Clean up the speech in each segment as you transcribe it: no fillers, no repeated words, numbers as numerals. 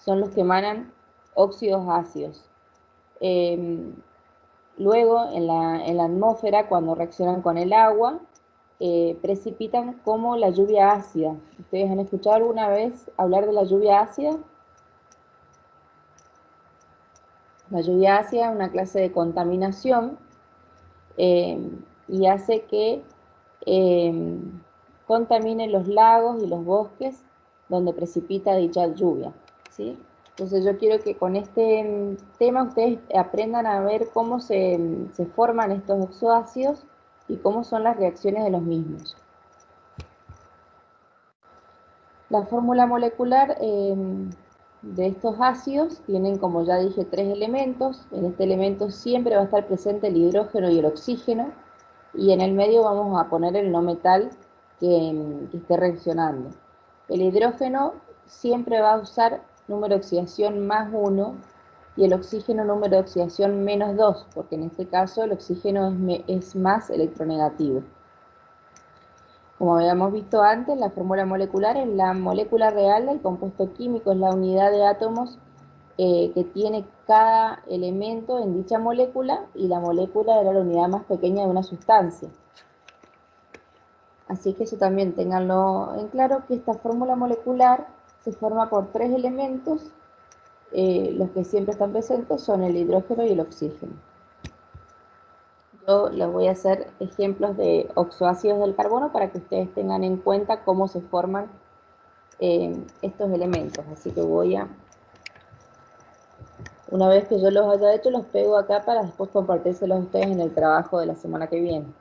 son los que emanan óxidos ácidos. Luego, en la atmósfera, cuando reaccionan con el agua, precipitan como la lluvia ácida. ¿Ustedes han escuchado alguna vez hablar de la lluvia ácida? La lluvia ácida es una clase de contaminación y hace que contamine los lagos y los bosques donde precipita dicha lluvia, ¿sí? Entonces yo quiero que con este tema ustedes aprendan a ver cómo se forman estos oxoácidos y cómo son las reacciones de los mismos. La fórmula molecular de estos ácidos tienen, como ya dije, 3 elementos. En este elemento siempre va a estar presente el hidrógeno y el oxígeno, y en el medio vamos a poner el no metal que esté reaccionando. El hidrógeno siempre va a usar número de oxidación +1 y el oxígeno número de oxidación -2, porque en este caso el oxígeno es más electronegativo. Como habíamos visto antes, la fórmula molecular es la molécula real del compuesto químico, es la unidad de átomos que tiene cada elemento en dicha molécula, y la molécula era la unidad más pequeña de una sustancia. Así que eso también ténganlo en claro, que esta fórmula molecular se forma por 3 elementos, los que siempre están presentes son el hidrógeno y el oxígeno. Yo les voy a hacer ejemplos de oxoácidos del carbono para que ustedes tengan en cuenta cómo se forman estos elementos. Así que una vez que yo los haya hecho, los pego acá para después compartírselos a ustedes en el trabajo de la semana que viene.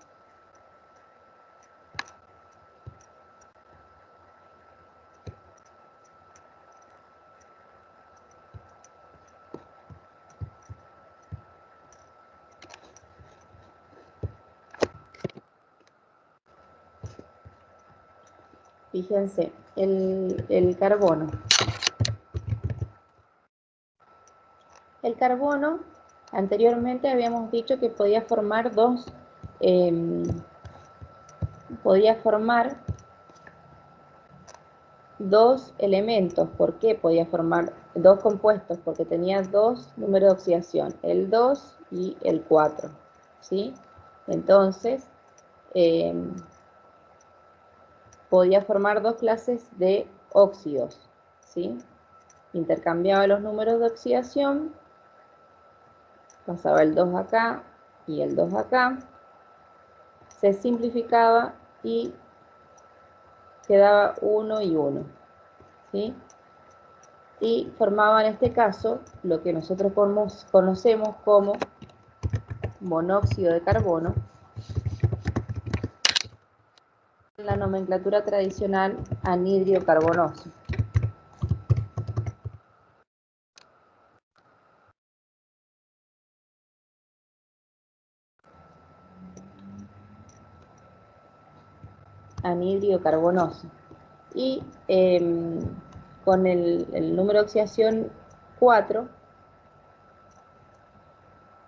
Fíjense, el carbono. El carbono, anteriormente habíamos dicho que podía formar dos elementos. ¿Por qué podía formar dos compuestos? Porque tenía dos números de oxidación, el 2 y el 4, ¿sí? Entonces, podía formar dos clases de óxidos, ¿sí? Intercambiaba los números de oxidación, pasaba el 2 acá y el 2 acá, se simplificaba y quedaba 1 y 1, ¿sí? Y formaba en este caso lo que nosotros conocemos como monóxido de carbono, en la nomenclatura tradicional anhidrio carbonoso. Anhidrio carbonoso. Y con el número de oxidación 4,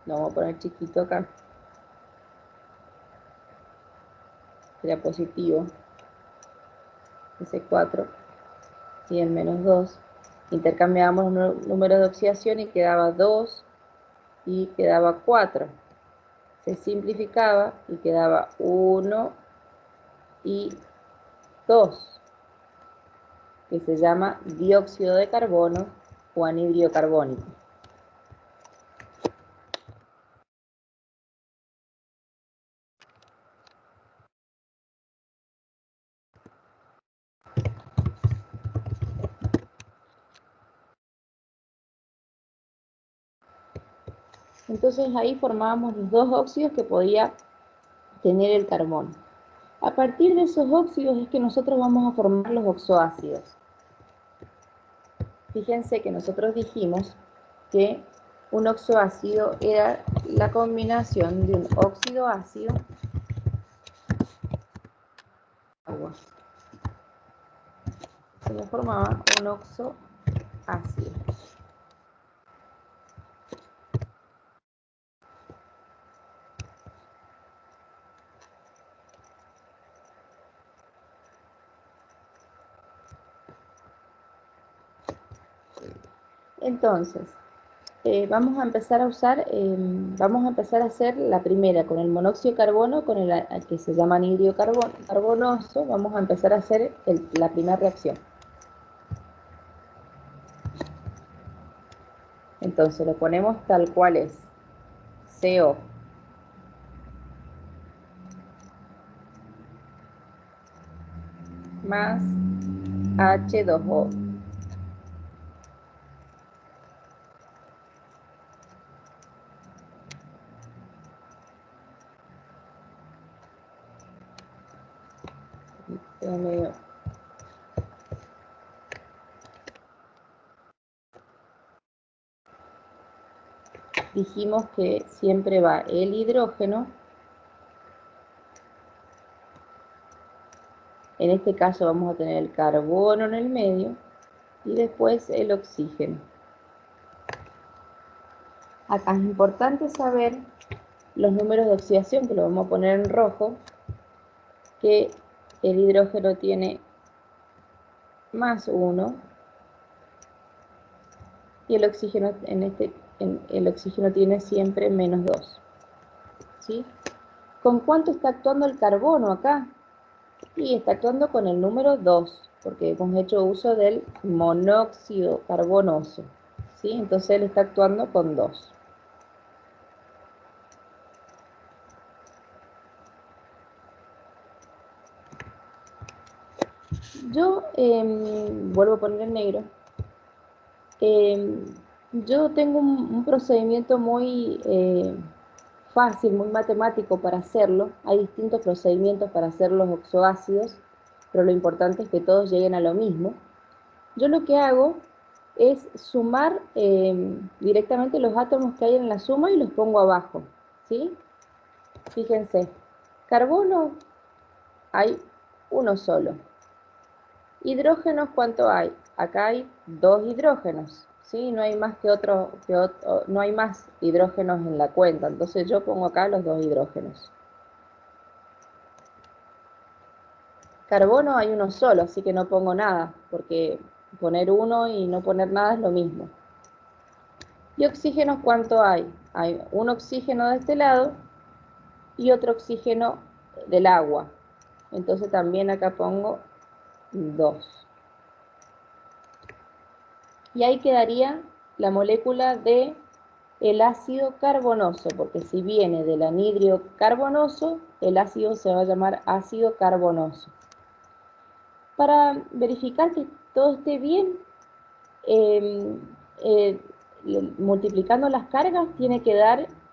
lo vamos a poner chiquito acá, sería positivo, ese 4 y el -2, intercambiamos los números de oxidación y quedaba 2 y quedaba 4, se simplificaba y quedaba 1 y 2, que se llama dióxido de carbono o anhidrio carbónico. Entonces ahí formábamos los dos óxidos que podía tener el carbono. A partir de esos óxidos es que nosotros vamos a formar los oxoácidos. Fíjense que nosotros dijimos que un oxoácido era la combinación de un óxido ácido y agua. Se me formaba un oxoácido. Entonces, vamos a empezar a usar, vamos a empezar a hacer la primera con el monóxido de carbono, con el que se llama anhidro carbonoso, vamos a empezar a hacer la primera reacción. Entonces lo ponemos tal cual es, CO más H2O. Dijimos que siempre va el hidrógeno, en este caso vamos a tener el carbono en el medio, y después el oxígeno. Acá es importante saber los números de oxidación, que lo vamos a poner en rojo, que el hidrógeno tiene más 1 y el oxígeno, el oxígeno tiene siempre menos 2. ¿Sí? ¿Con cuánto está actuando el carbono acá? Y está actuando con el número 2, porque hemos hecho uso del monóxido carbonoso. ¿Sí? Entonces él está actuando con 2. Yo vuelvo a poner en negro. Yo tengo un procedimiento muy fácil, muy matemático para hacerlo. Hay distintos procedimientos para hacer los oxoácidos, pero lo importante es que todos lleguen a lo mismo. Yo lo que hago es sumar directamente los átomos que hay en la suma y los pongo abajo, ¿sí? Fíjense, carbono hay uno solo. Hidrógenos, ¿cuánto hay? Acá hay 2 hidrógenos, ¿sí? No hay más no hay más hidrógenos en la cuenta, entonces yo pongo acá los 2 hidrógenos. Carbono hay uno solo, así que no pongo nada, porque poner uno y no poner nada es lo mismo. ¿Y oxígenos cuánto hay? Hay un oxígeno de este lado y otro oxígeno del agua. Entonces también acá pongo 2. Y ahí quedaría la molécula de el ácido carbonoso, porque si viene del anhidro carbonoso, el ácido se va a llamar ácido carbonoso. Para verificar que todo esté bien, multiplicando las cargas,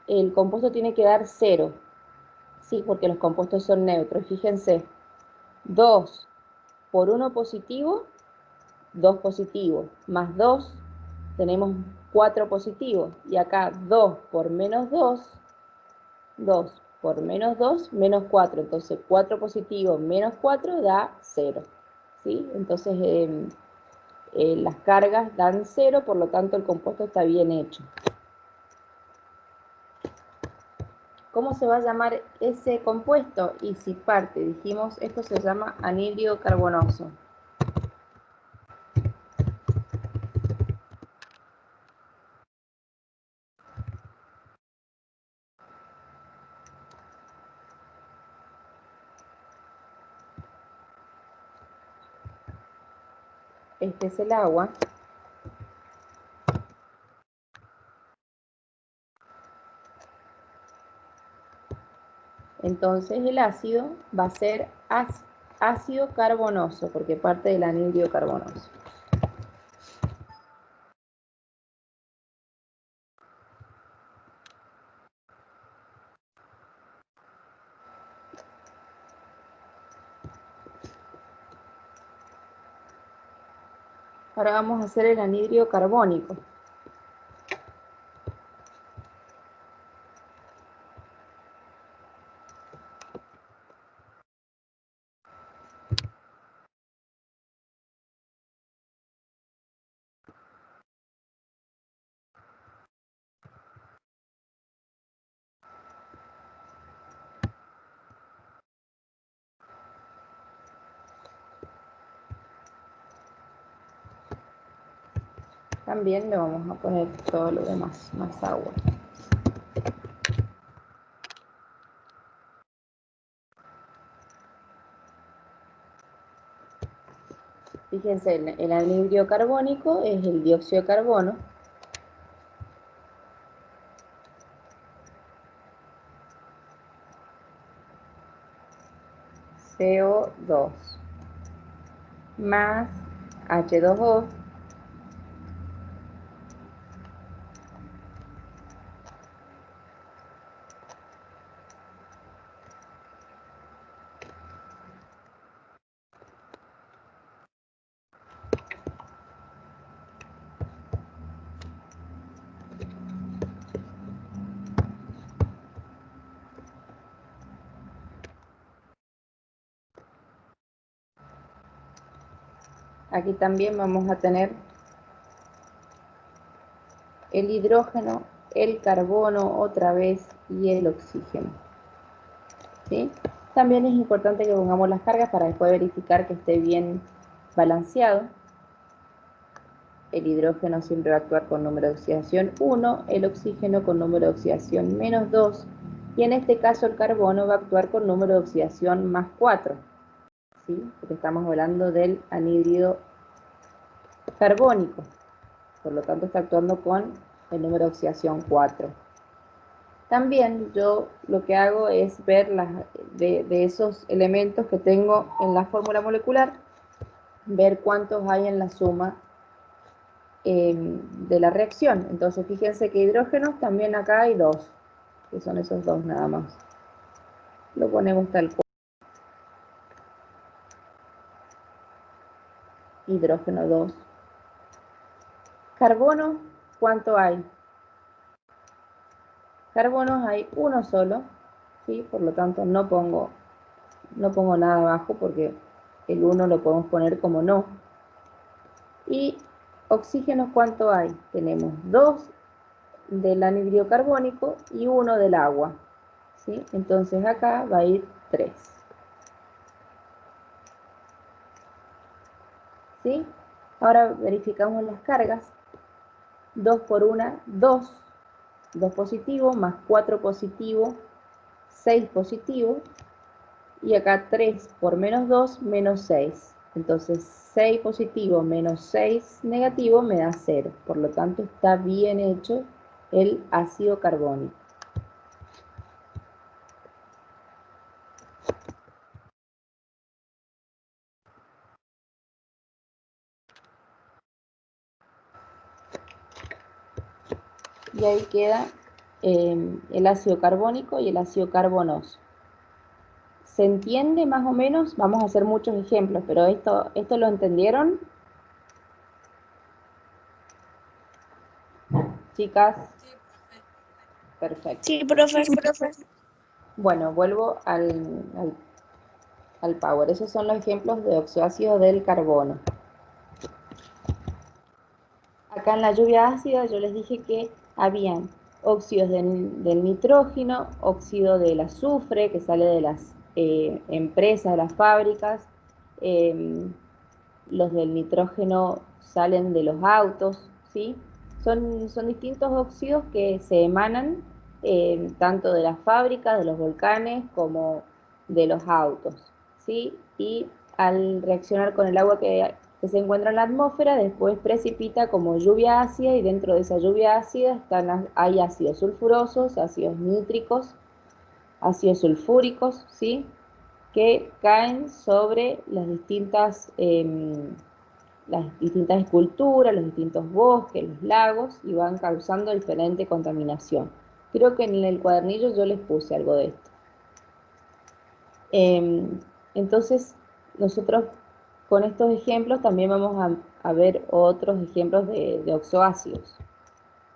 el compuesto tiene que dar 0, ¿sí? Porque los compuestos son neutros. Fíjense, 2 por 1 positivo, 2 positivos, más 2, tenemos 4 positivos. Y acá 2 por menos 2, 2 por menos 2, menos 4. Entonces 4 positivo menos 4 da 0. ¿Sí? Entonces las cargas dan 0, por lo tanto el compuesto está bien hecho. ¿Cómo se va a llamar ese compuesto? Y si parte, dijimos, esto se llama anhidro carbonoso. Este es el agua. Entonces el ácido va a ser ácido carbonoso, porque parte del anhidro carbonoso. Ahora vamos a hacer el anhidro carbónico. también le vamos a poner todo lo demás, más agua. Fíjense, el anhídrido carbónico es el dióxido de carbono. CO2 más H2O aquí también vamos a tener el hidrógeno, el carbono otra vez y el oxígeno. ¿Sí? También es importante que pongamos las cargas para después verificar que esté bien balanceado. El hidrógeno siempre va a actuar con número de oxidación 1, el oxígeno con número de oxidación menos 2, y en este caso el carbono va a actuar con número de oxidación más 4, ¿sí? Porque estamos hablando del anhídrido carbónico, por lo tanto está actuando con el número de oxidación 4. También yo lo que hago es ver de esos elementos que tengo en la fórmula molecular, ver cuántos hay en la suma de la reacción. Entonces fíjense que hidrógenos también acá hay 2, que son esos 2 nada más. Lo ponemos tal cual. Hidrógeno 2. Carbono, ¿cuánto hay? Carbonos hay uno solo, ¿sí? Por lo tanto no pongo nada abajo porque el 1 lo podemos poner como no. Y oxígeno, ¿cuánto hay? Tenemos 2 del anhídrido carbónico y 1 del agua, ¿sí? Entonces acá va a ir 3. ¿Sí? Ahora verificamos las cargas. 2 por 1, 2. 2 positivo más 4 positivo, 6 positivo. Y acá 3 por menos 2, menos 6. Entonces 6 positivo menos 6 negativo me da 0. Por lo tanto está bien hecho el ácido carbónico. Y ahí queda el ácido carbónico y el ácido carbonoso. ¿Se entiende más o menos? Vamos a hacer muchos ejemplos, pero ¿esto lo entendieron? Chicas, perfecto. Sí, profe. Bueno, vuelvo al power. Esos son los ejemplos de oxoácidos del carbono. Acá en la lluvia ácida yo les dije que habían óxidos del nitrógeno, óxido del azufre que sale de las empresas, de las fábricas, los del nitrógeno salen de los autos, ¿sí? Son distintos óxidos que se emanan tanto de las fábricas, de los volcanes, como de los autos, ¿sí? Y al reaccionar con el agua que se encuentra en la atmósfera, después precipita como lluvia ácida, y dentro de esa lluvia ácida hay ácidos sulfurosos, ácidos nítricos, ácidos sulfúricos, ¿sí? Que caen sobre las distintas esculturas, los distintos bosques, los lagos, y van causando diferente contaminación. Creo que en el cuadernillo yo les puse algo de esto. Entonces, nosotros con estos ejemplos también vamos a ver otros ejemplos de oxoácidos.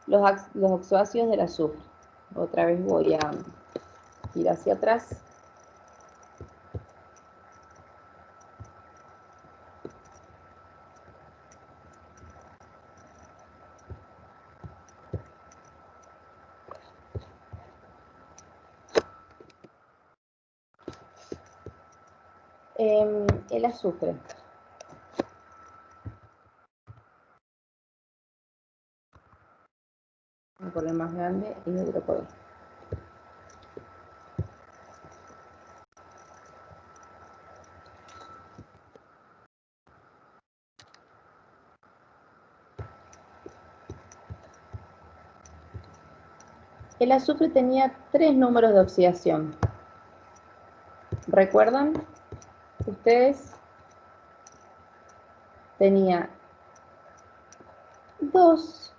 Los oxoácidos del azufre. Otra vez voy a ir hacia atrás. El azufre. Voy a poner más grande y hidrocolor. El azufre tenía 3 números de oxidación. ¿Recuerdan? Ustedes tenía 2,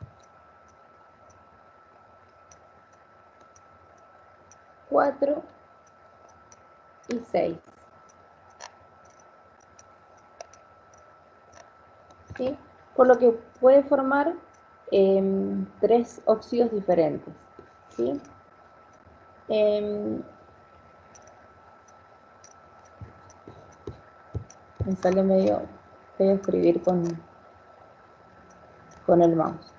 4 y 6. ¿Sí? Por lo que puede formar 3 óxidos diferentes. ¿Sí? Me sale medio feo escribir con el mouse.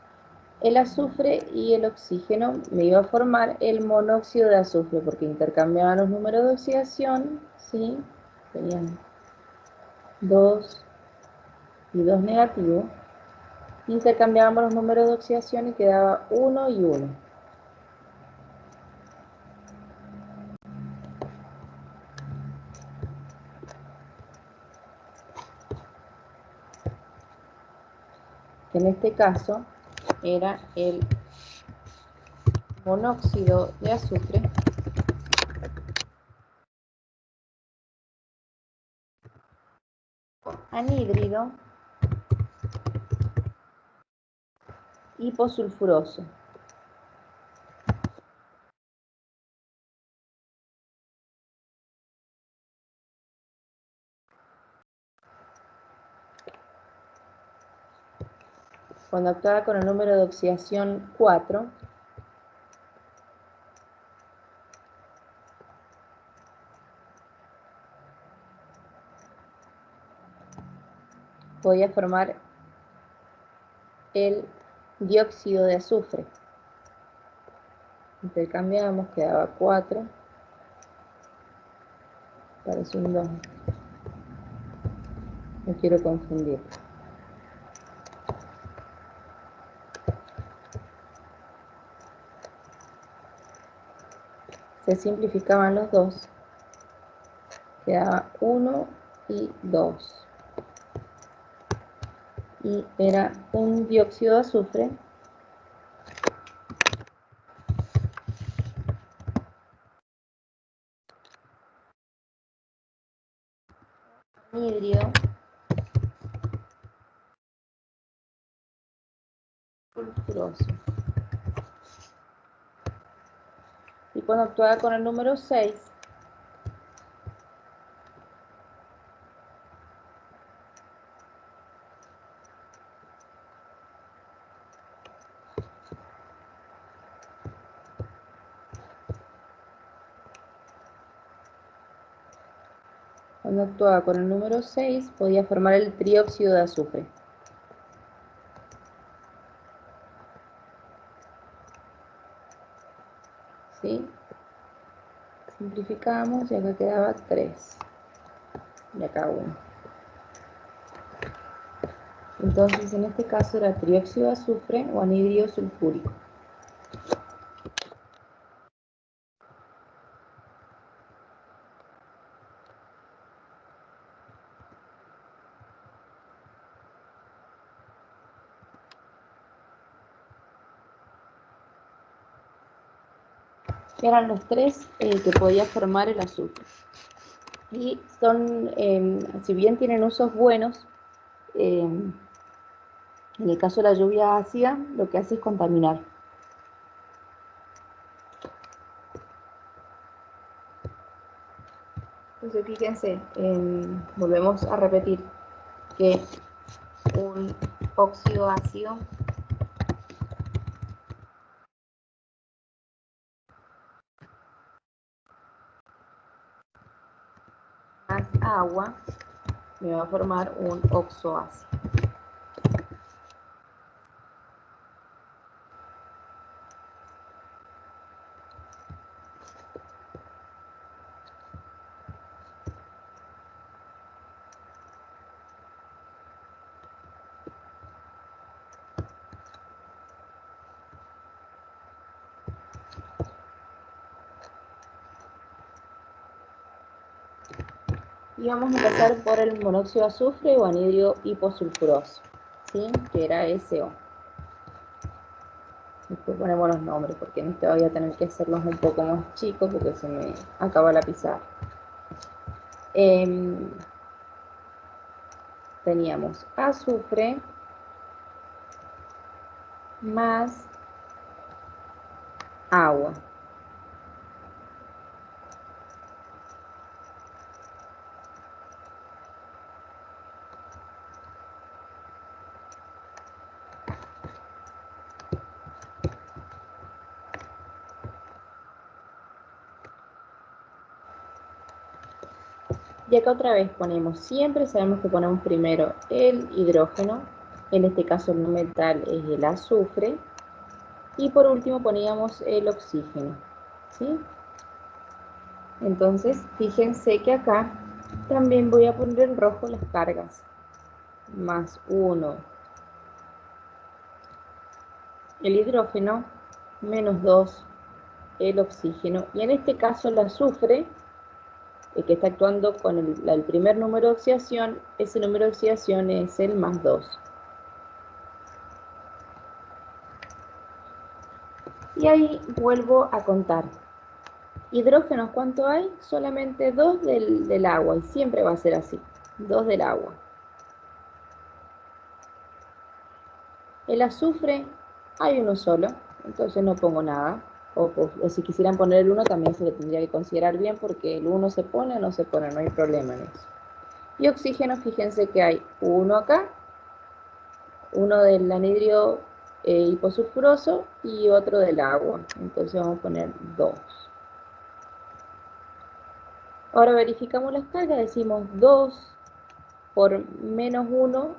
El azufre y el oxígeno me iba a formar el monóxido de azufre porque intercambiaban los números de oxidación, ¿sí? Tenían 2 y 2 negativos. Intercambiábamos los números de oxidación y quedaba 1 y 1. En este caso era el monóxido de azufre anhídrido hiposulfuroso. Cuando actuaba con el número de oxidación 4, podía formar el dióxido de azufre. Intercambiamos, quedaba 4, parece un 2. No quiero confundir. Se simplificaban los dos. Quedaba 1 y 2. Y era un dióxido de azufre anhídrido sulfuroso. Y cuando actuaba con el número 6, podía formar el trióxido de azufre. ¿Sí? Simplificamos y acá quedaba 3. Y acá 1. Entonces, en este caso era trióxido de azufre o anhídrido sulfúrico. Eran los 3 que podía formar el azufre. Y son, si bien tienen usos buenos, en el caso de la lluvia ácida, lo que hace es contaminar. Entonces, fíjense, volvemos a repetir que un óxido ácido más agua me va a formar un oxoácido. Y vamos a empezar por el monóxido de azufre o anhidro hiposulfuroso, ¿sí? Que era SO. Después ponemos los nombres, porque en este voy a tener que hacerlos un poco más chicos porque se me acaba la pizarra. Teníamos azufre más agua. Y acá otra vez ponemos, siempre sabemos que ponemos primero el hidrógeno, en este caso el no metal es el azufre, y por último poníamos el oxígeno, ¿sí? Entonces, fíjense que acá también voy a poner en rojo las cargas, más 1 el hidrógeno, menos 2 el oxígeno, y en este caso el azufre, el que está actuando con el primer número de oxidación, ese número de oxidación es el más 2. Y ahí vuelvo a contar. Hidrógenos, ¿cuánto hay? Solamente 2 del agua, y siempre va a ser así, 2 del agua. El azufre, hay uno solo, entonces no pongo nada. O si quisieran poner el 1 también se le tendría que considerar bien porque el 1 se pone o no se pone, no hay problema en eso. Y oxígeno, fíjense que hay uno acá, uno del anhidro hiposulfuroso y otro del agua. Entonces vamos a poner 2. Ahora verificamos las cargas, decimos 2 por menos 1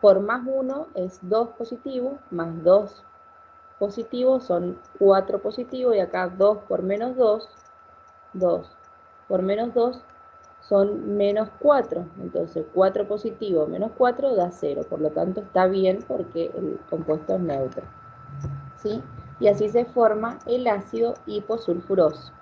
por más 1 es 2 positivo, más 2 positivo son 4 positivo, y acá 2 por menos 2, 2 por menos 2 son menos 4, entonces 4 positivo menos 4 da 0, por lo tanto está bien porque el compuesto es neutro, ¿sí? Y así se forma el ácido hiposulfuroso.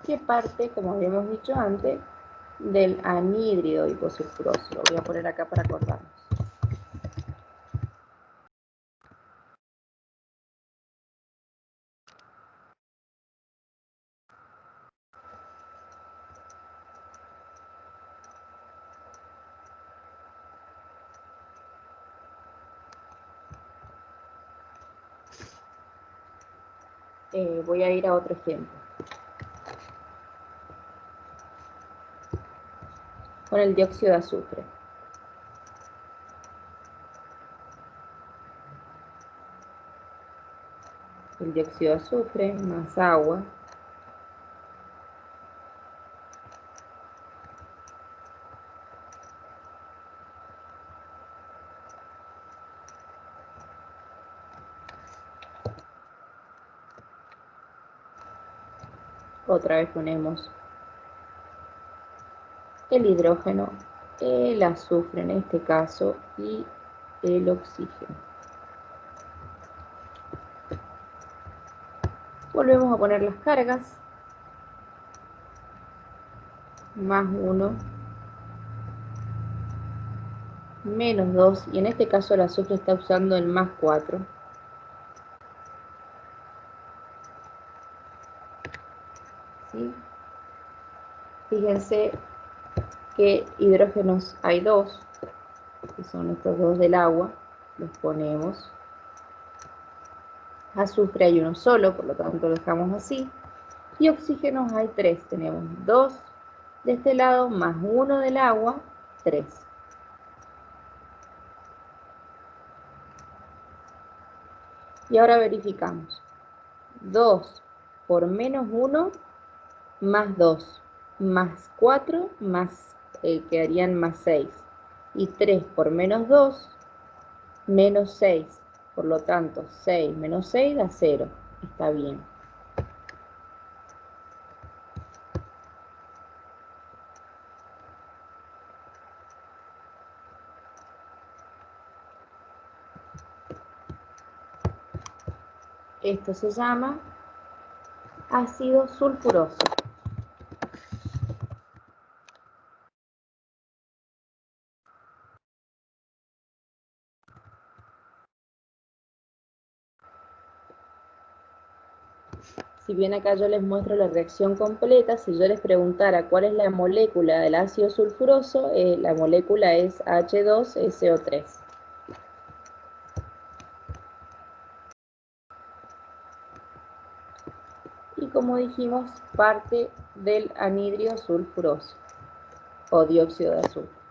Que parte, como habíamos dicho antes, del anhídrido hiposulfuroso. Lo voy a poner acá para acordarnos. Voy a ir a otro ejemplo. Con el dióxido de azufre. El dióxido de azufre más agua. Otra vez ponemos el hidrógeno, el azufre en este caso y el oxígeno. Volvemos a poner las cargas. Más 1, menos 2, y en este caso el azufre está usando el más 4. ¿Sí? Fíjense que hidrógenos hay 2, que son estos 2 del agua, los ponemos. Azufre hay uno solo, por lo tanto lo dejamos así. Y oxígenos hay 3, tenemos 2 de este lado más 1 del agua, 3. Y ahora verificamos. 2 por menos 1 más 2, más 4, más, quedarían más 6. Y 3 por menos 2, menos 6. Por lo tanto, 6 menos 6 da 0. Está bien. Esto se llama ácido sulfuroso. Si bien acá yo les muestro la reacción completa, si yo les preguntara cuál es la molécula del ácido sulfuroso, la molécula es H2SO3. Y como dijimos, parte del anhidrio sulfuroso o dióxido de azufre.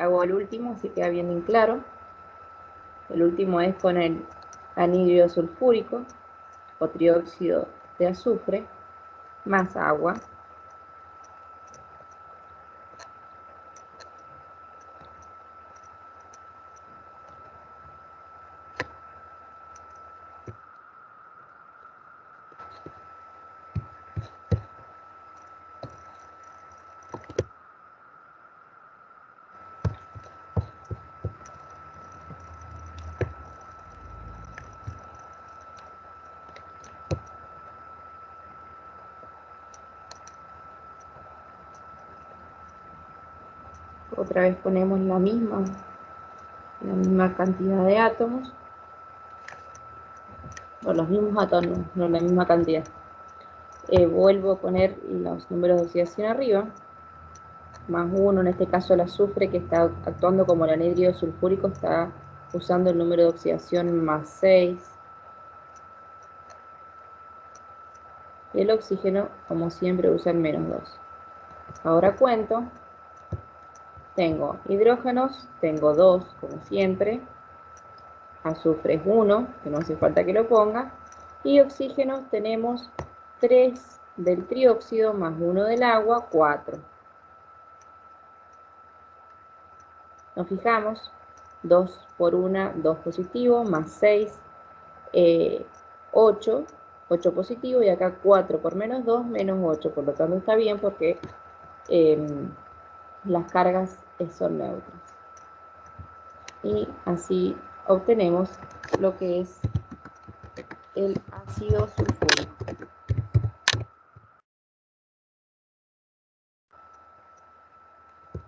Hago el último, así queda bien en claro. El último es con el anhidro sulfúrico o trióxido de azufre más agua. Otra vez ponemos la misma cantidad de átomos, o los mismos átomos, no la misma cantidad. Vuelvo a poner los números de oxidación arriba, más 1, en este caso el azufre que está actuando como el anhidro sulfúrico está usando el número de oxidación más 6. Y el oxígeno, como siempre, usa el menos 2. Ahora cuento. Tengo hidrógenos, tengo 2, como siempre. Azufre es 1, que no hace falta que lo ponga. Y oxígenos tenemos 3 del trióxido más 1 del agua, 4. Nos fijamos, 2 por 1, 2 positivo, más 6, 8, 8 positivo, y acá 4 por menos 2, menos 8. Por lo tanto está bien porque las cargas son neutras. Y así obtenemos lo que es el ácido sulfúrico,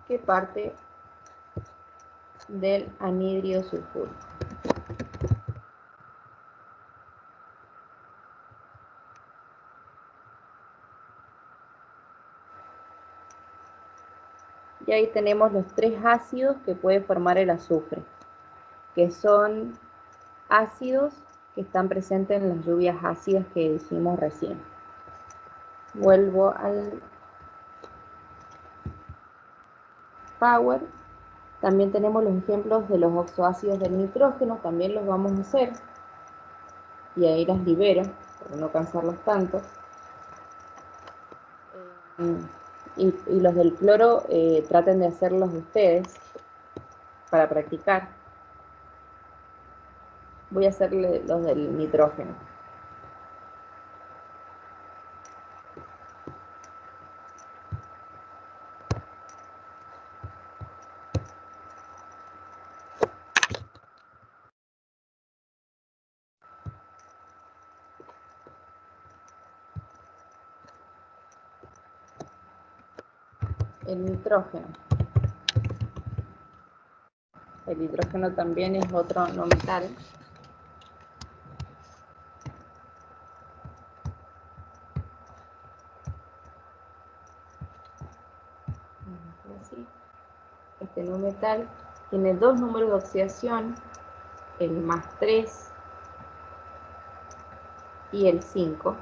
que parte del anhidro sulfúrico. Y ahí tenemos los 3 ácidos que puede formar el azufre, que son ácidos que están presentes en las lluvias ácidas que dijimos recién. Vuelvo al Power. También tenemos los ejemplos de los oxoácidos del nitrógeno, también los vamos a hacer. Y ahí las libero, para no cansarlos tanto. Y los del cloro traten de hacerlos ustedes para practicar. Voy a hacerle los del nitrógeno. el nitrógeno. El hidrógeno también es otro no metal. Así. Este no metal tiene dos números de oxidación, el +3 y el 5.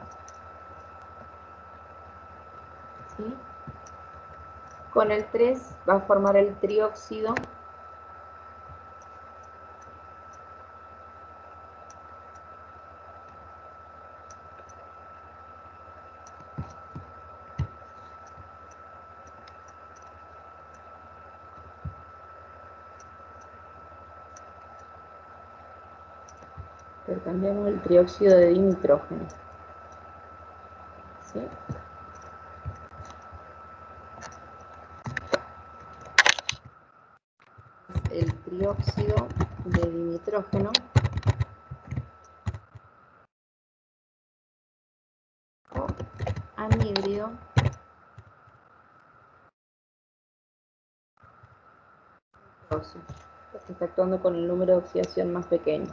¿Sí? Con el 3 va a formar el trióxido cambiamos el trióxido de dinitrógeno. ¿Sí? El trióxido de dinitrógeno o anhídrido nitroso, porque está actuando con el número de oxidación más pequeño.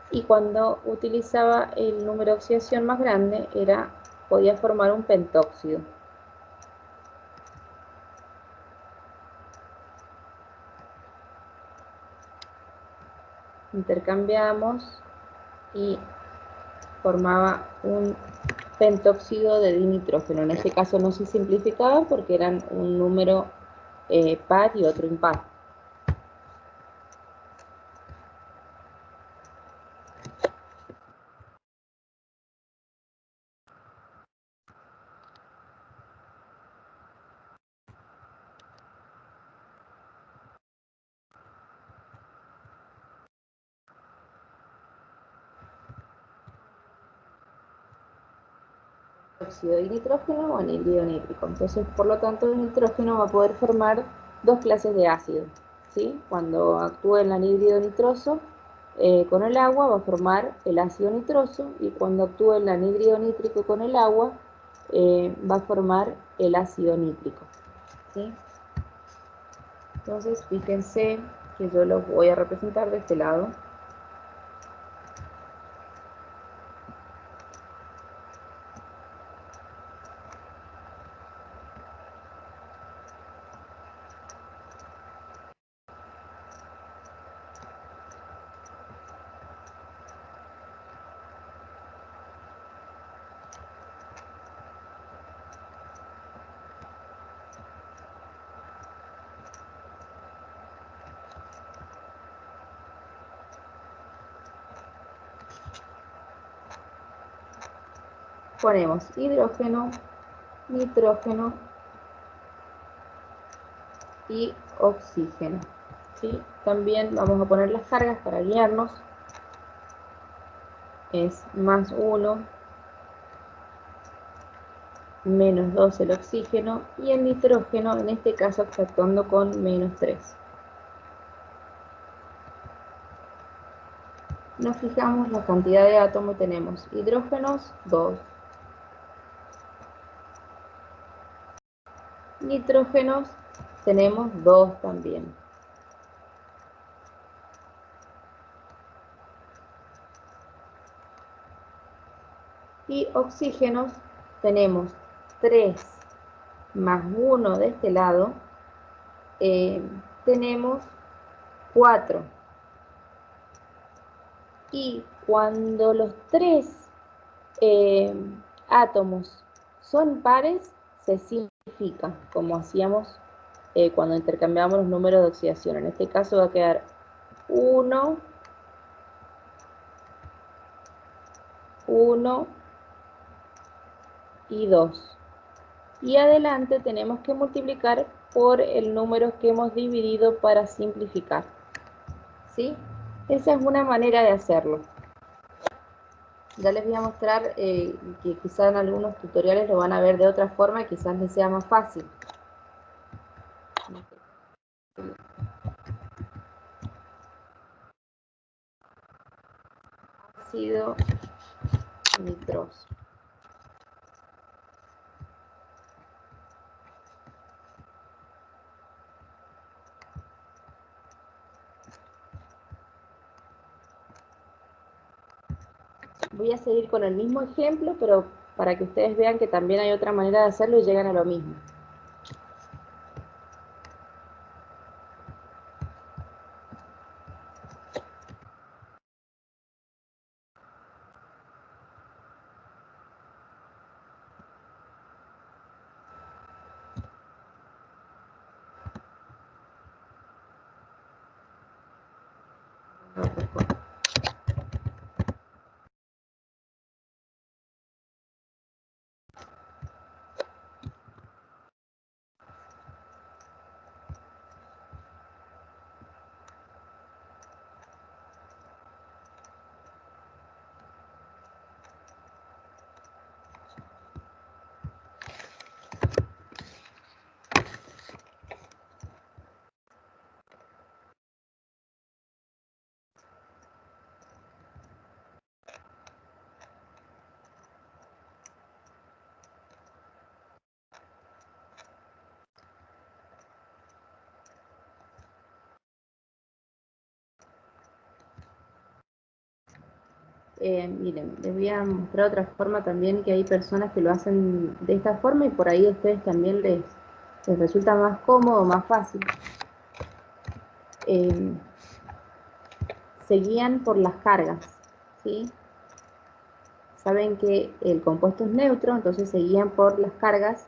Y cuando utilizaba el número de oxidación más grande, podía formar un pentóxido. Intercambiamos y formaba un pentóxido de dinitrógeno. En este caso no se simplificaba porque eran un número par y otro impar. Óxido de nitrógeno o anhídrido nítrico. Entonces, por lo tanto, el nitrógeno va a poder formar dos clases de ácido. ¿Sí? Cuando actúa el anhídrido nitroso con el agua, va a formar el ácido nitroso, y cuando actúa el anhídrido nítrico con el agua, va a formar el ácido nítrico. ¿Sí? Entonces, fíjense que yo los voy a representar de este lado. Ponemos hidrógeno, nitrógeno y oxígeno. ¿Sí? También vamos a poner las cargas para guiarnos. Es +1, -2 el oxígeno, y el nitrógeno en este caso está actuando con -3. Nos fijamos la cantidad de átomos, tenemos hidrógenos 2, nitrógenos tenemos 2 también. Y oxígenos tenemos 3 más 1 de este lado, tenemos 4. Y cuando los 3 átomos son pares, se simplifica, como hacíamos cuando intercambiamos los números de oxidación. En este caso va a quedar 1, 1 y 2. Y adelante tenemos que multiplicar por el número que hemos dividido para simplificar. ¿Sí? Esa es una manera de hacerlo. Ya les voy a mostrar que quizás en algunos tutoriales lo van a ver de otra forma y quizás les sea más fácil. Ácido nitroso. Voy a seguir con el mismo ejemplo, pero para que ustedes vean que también hay otra manera de hacerlo y llegan a lo mismo. Miren, les voy a mostrar otra forma también, que hay personas que lo hacen de esta forma y por ahí a ustedes también les resulta más cómodo, más fácil. Se guían por las cargas, ¿sí? Saben que el compuesto es neutro, entonces se guían por las cargas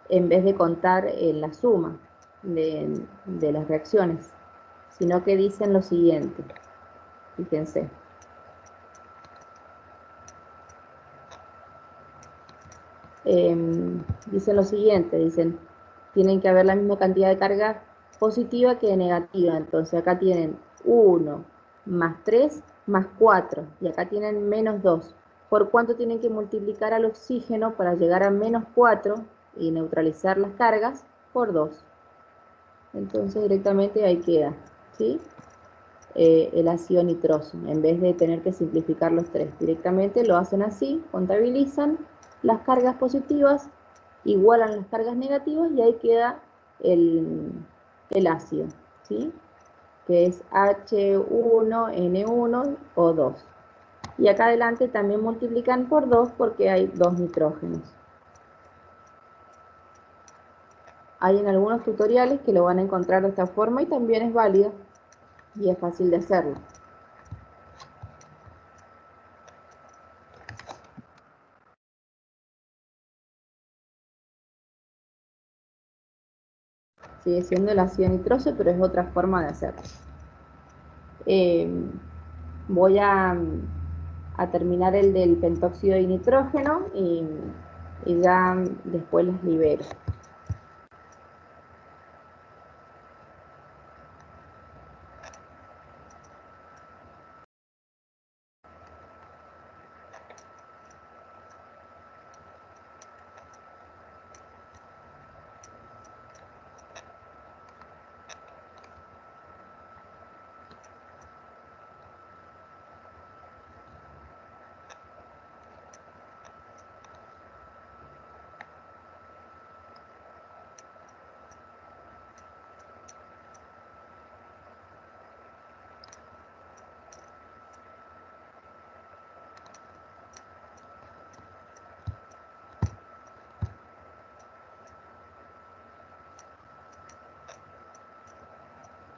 en vez de contar la suma de las reacciones, sino que dicen lo siguiente, fíjense. Dicen lo siguiente, dicen, tienen que haber la misma cantidad de carga positiva que de negativa, entonces acá tienen 1 más 3 más 4, y acá tienen menos 2. ¿Por cuánto tienen que multiplicar al oxígeno para llegar a menos 4 y neutralizar las cargas? Por 2. Entonces directamente ahí queda, ¿sí? El ácido nitroso, en vez de tener que simplificar los tres. Directamente lo hacen así, contabilizan las cargas positivas, igualan las cargas negativas y ahí queda el ácido, ¿sí? Que es H1N1O2. Y acá adelante también multiplican por 2 porque hay 2 nitrógenos. Hay en algunos tutoriales que lo van a encontrar de esta forma y también es válido y es fácil de hacerlo. Sigue siendo el ácido nitroso, pero es otra forma de hacerlo. Voy a terminar el del pentóxido de nitrógeno y ya después las libero.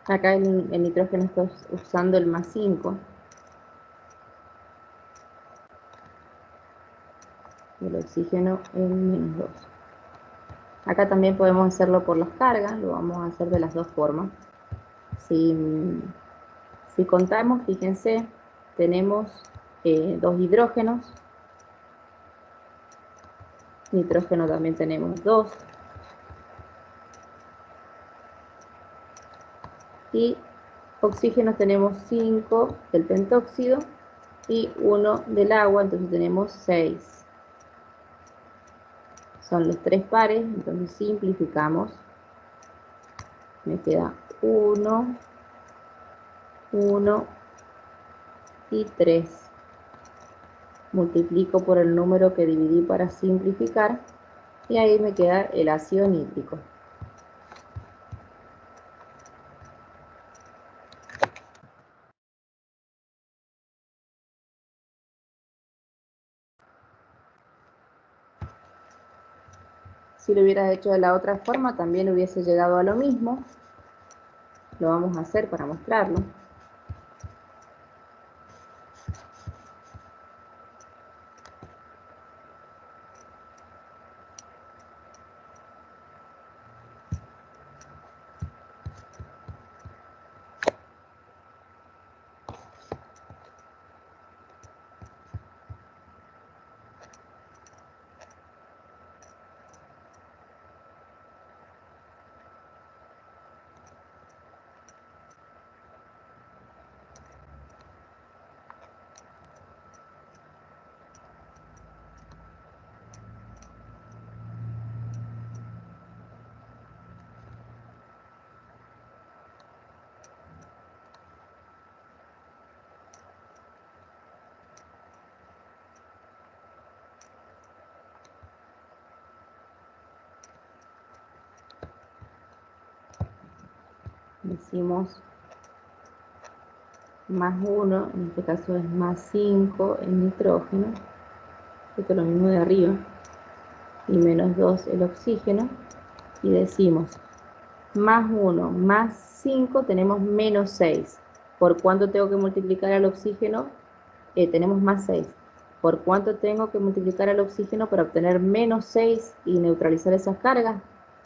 Acá el nitrógeno está usando el más 5. El oxígeno en menos 2. Acá también podemos hacerlo por las cargas, lo vamos a hacer de las dos formas. Si contamos, fíjense, tenemos 2 hidrógenos, nitrógeno también tenemos 2, y oxígeno tenemos 5 del pentóxido y 1 del agua, entonces tenemos 6. Son los 3 pares, entonces simplificamos. Me queda 1, 1 y 3. Multiplico por el número que dividí para simplificar y ahí me queda el ácido nítrico. Si lo hubieras hecho de la otra forma, también hubiese llegado a lo mismo. Lo vamos a hacer para mostrarlo. Decimos más 1, en este caso es más 5 el nitrógeno, esto es lo mismo de arriba, y menos 2 el oxígeno, y decimos más 1 más 5 tenemos menos 6. ¿Por cuánto tengo que multiplicar al oxígeno? Tenemos más 6. ¿Por cuánto tengo que multiplicar al oxígeno para obtener menos 6 y neutralizar esas cargas?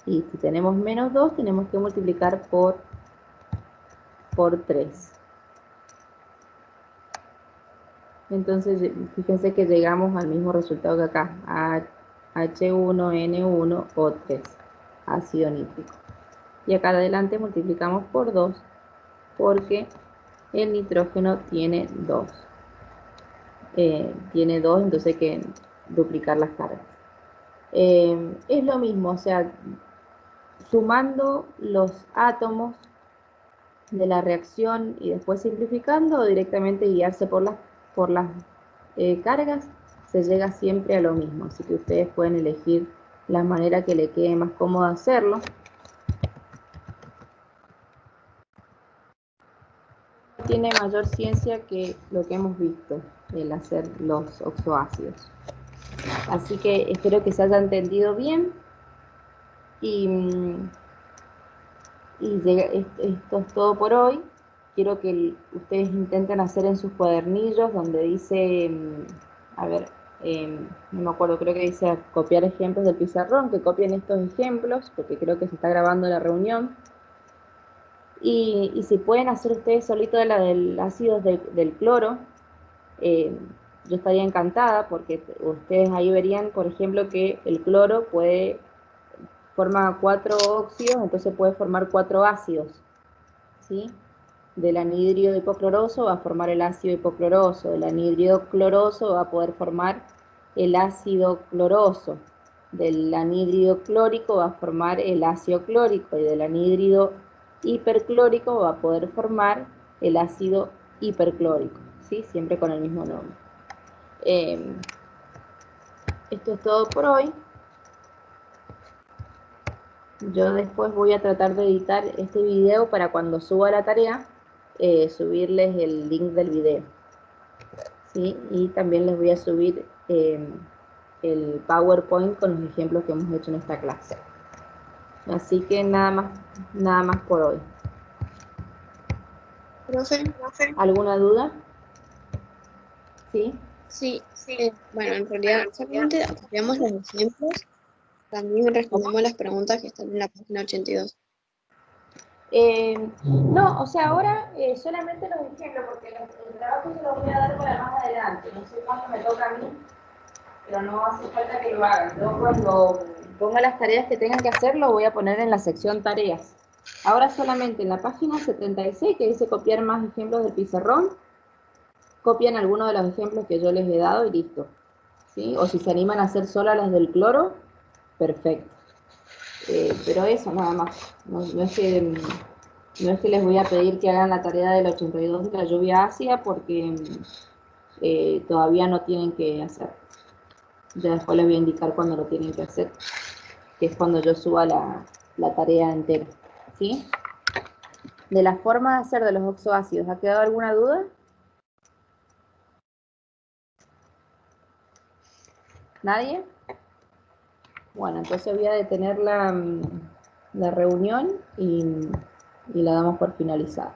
Y si tenemos menos 2, tenemos que multiplicar por 3. Entonces, fíjense que llegamos al mismo resultado que acá, H1N1O3, ácido nítrico. Y acá adelante multiplicamos por 2, porque el nitrógeno tiene 2. Entonces hay que duplicar las cargas. Es lo mismo, o sea, sumando los átomos de la reacción y después simplificando, o directamente guiarse por las cargas, se llega siempre a lo mismo. Así que ustedes pueden elegir la manera que le quede más cómodo hacerlo. Tiene mayor ciencia que lo que hemos visto, el hacer los oxoácidos. Así que espero que se haya entendido bien. Y esto es todo por hoy. Quiero que ustedes intenten hacer en sus cuadernillos donde dice, a ver, no me acuerdo, creo que dice copiar ejemplos del pizarrón, que copien estos ejemplos, porque creo que se está grabando la reunión. Y si pueden hacer ustedes solito la del ácido del cloro, yo estaría encantada, porque ustedes ahí verían, por ejemplo, que el cloro forma 4 óxidos, entonces puede formar 4 ácidos, ¿sí? Del anhídrido hipocloroso va a formar el ácido hipocloroso, del anhídrido cloroso va a poder formar el ácido cloroso, del anhídrido clórico va a formar el ácido clórico, y del anhídrido hiperclórico va a poder formar el ácido hiperclórico, ¿sí? Siempre con el mismo nombre. Esto es todo por hoy. Yo después voy a tratar de editar este video para cuando suba la tarea, subirles el link del video, ¿sí? Y también les voy a subir el PowerPoint con los ejemplos que hemos hecho en esta clase. Así que nada más por hoy. Profe, ¿Alguna duda? ¿Sí? sí, bueno, en realidad solamente copiamos los ejemplos, también respondemos las preguntas que están en la página 82. No, o sea, ahora solamente los ejemplos, porque el trabajo se los voy a dar para más adelante. No sé cuándo me toca a mí, pero no hace falta que lo hagan. Yo cuando ponga las tareas que tengan que hacer, lo voy a poner en la sección tareas. Ahora solamente en la página 76, que dice copiar más ejemplos del pizarrón, copian algunos de los ejemplos que yo les he dado y listo, ¿sí? O si se animan a hacer solas las del cloro, perfecto. Pero eso nada más. No es que les voy a pedir que hagan la tarea del 82 de la lluvia ácida, porque todavía no tienen que hacer. Ya después les voy a indicar cuándo lo tienen que hacer, que es cuando yo suba la tarea entera, ¿sí? De la forma de hacer de los oxoácidos, ¿ha quedado alguna duda? ¿Nadie? Bueno, entonces voy a detener la reunión y la damos por finalizada.